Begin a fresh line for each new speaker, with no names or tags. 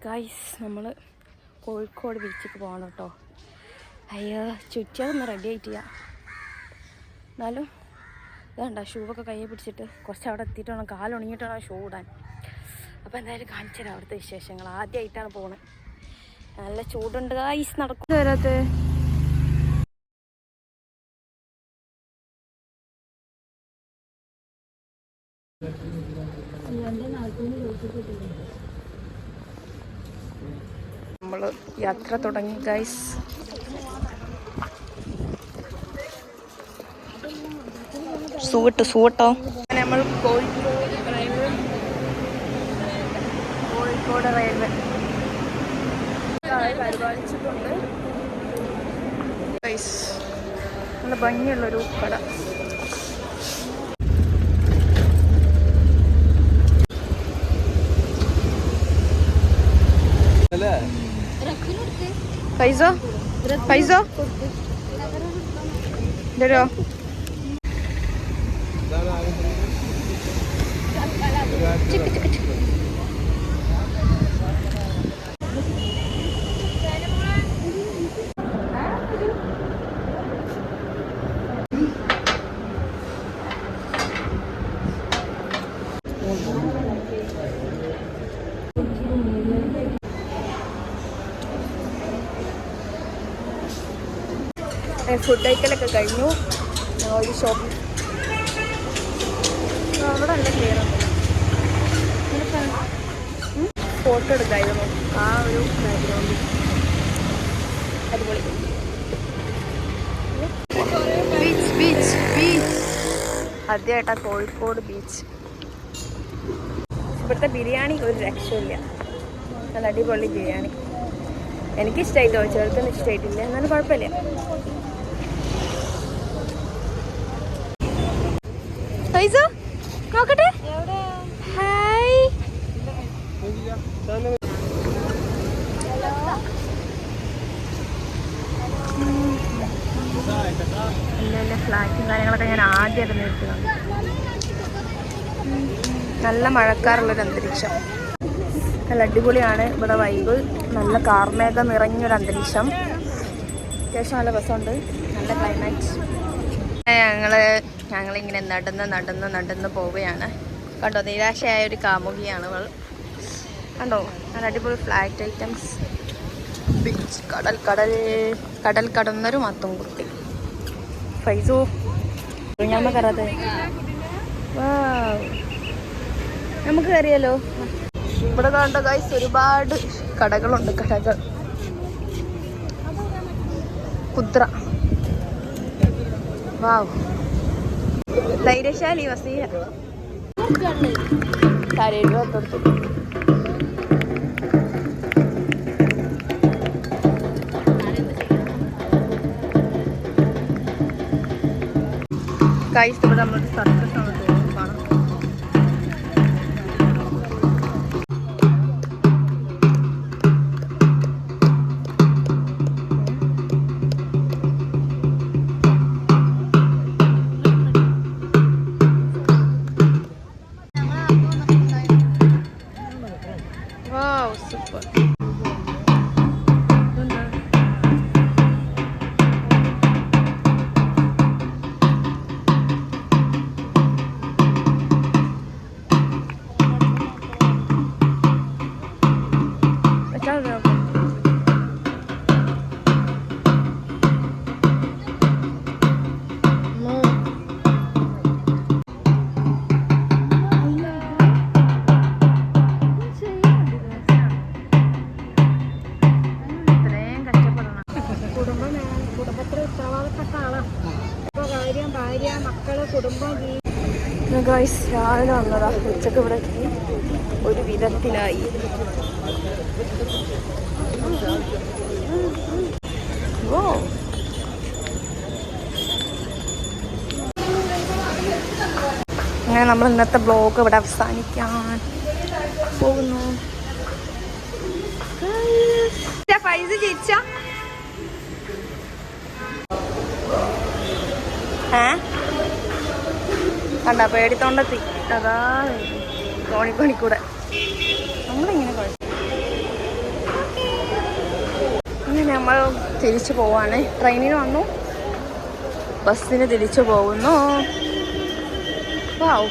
Guys നമ്മൾ കോഴിക്കോട് ബീച്ചിലേക്ക് പോകണം കേട്ടോ. അയ്യോ ചുറ്റിയൊന്നും റെഡി ആയിട്ടില്ല. എന്നാലും ഇതാണ്ട ഷൂവൊക്കെ കയ്യെ പിടിച്ചിട്ട് കുറച്ച് അവിടെ എത്തിയിട്ട് വേണം, കാലുണങ്ങിയിട്ട് വേണം ഷൂ ഇടാൻ. അപ്പോൾ എന്തായാലും കാണിച്ചു തരാം അവിടുത്തെ വിശേഷങ്ങൾ. ആദ്യമായിട്ടാണ് പോകുന്നത്. നല്ല ചൂടുണ്ട് ഗൈസ്. നടക്കും വരാത്തെ നമ്മൾ യാത്ര തുടങ്ങി ഗൈസ്. സൂട്ടോ നമ്മൾ കോഴിക്കോട് റെയിൽവേ പരിപാലിച്ചിട്ടുണ്ട് ഗൈസ്. നല്ല ഭംഗിയുള്ളൊരു കട. പൈസ തരോ? ഫുഡ് കഴിക്കലൊക്കെ കഴിഞ്ഞു. ഒരു ഷോപ്പിൽ അവിടെ നല്ല ക്ലിയർ ഉണ്ട്. ഫോട്ടോ എടുക്കായിരുന്നു ആ ഒരു ബാക്ക്ഗ്രൗണ്ടിൽ. അടിപൊളി. ബീച്ച് ബീച്ച് ബീച്ച് ആദ്യമായിട്ടാ കോഴിക്കോട് ബീച്ച്. ഇവിടുത്തെ ബിരിയാണി ഒരു രക്ഷയില്ല. നല്ല അടിപൊളി ബിരിയാണി. എനിക്കിഷ്ടമായിട്ടോ, ചേർക്കൊന്നും ഇഷ്ടമായിട്ടില്ല, എന്നാലും കുഴപ്പമില്ല. നോക്കട്ടെ. ഹായ്. ഇല്ല ഫ്ലാറ്റും കാര്യങ്ങളൊക്കെ ഞാൻ ആദ്യമായിട്ട് നേരിട്ടതാണ്. നല്ല മഴക്കാറുള്ളൊരു അന്തരീക്ഷം. നല്ല അടിപൊളിയാണ് ഇവിടെ വൈബ്. നല്ല കാർമേഘം നിറഞ്ഞൊരു അന്തരീക്ഷം. അത്യാവശ്യം നല്ല രസമുണ്ട്. നല്ല ക്ലൈമാറ്റ്. ഞങ്ങളിങ്ങനെ നടന്ന് പോവുകയാണ്. കണ്ടോ, നിരാശയായ ഒരു കാമുകിയാണ് അവൾ. കണ്ടോ നല്ല അടിപൊളി ഫ്ലാറ്റ് ഐറ്റംസ്. ബീച്ച്, കടൽ കടന്നൊരു മത്തും കുത്തി. ഫൈസോ ഞാൻ കയറാതെ നമുക്ക് കയറിയാലോ. ഇവിടെ കണ്ട ഗൈസ് ഒരുപാട് കടകളുണ്ട്. കുദ്ര, വാവ്, ധൈര്യശാലി വസീല കരയിലോട്ടു. ഗൈസ് ഇവിടെ നമ്മളൊരു സർക്കസ് ആണ് കാണാം. Wow, super. ഗൈസ് രാവിലെ വന്നതാ, ഉച്ചക്ക് ഇവിടെ എത്തി. ഒരു വിധത്തിലായി. അങ്ങനെ നമ്മൾ ഇന്നത്തെ ബ്ലോഗ് ഇവിടെ അവസാനിക്കാൻ പോകുന്നു. ഫൈസ് ചിരിച്ച കണ്ട പേടിത്തോണ്ടെത്തി. അതാ തോണിക്കൂടെ നമ്മളിങ്ങനെ കുഴപ്പം. നമ്മൾ തിരിച്ചു പോവാണ്. ട്രെയിനിന് വന്നു, ബസ്സിന് തിരിച്ചു പോകുന്നു. വാവ്.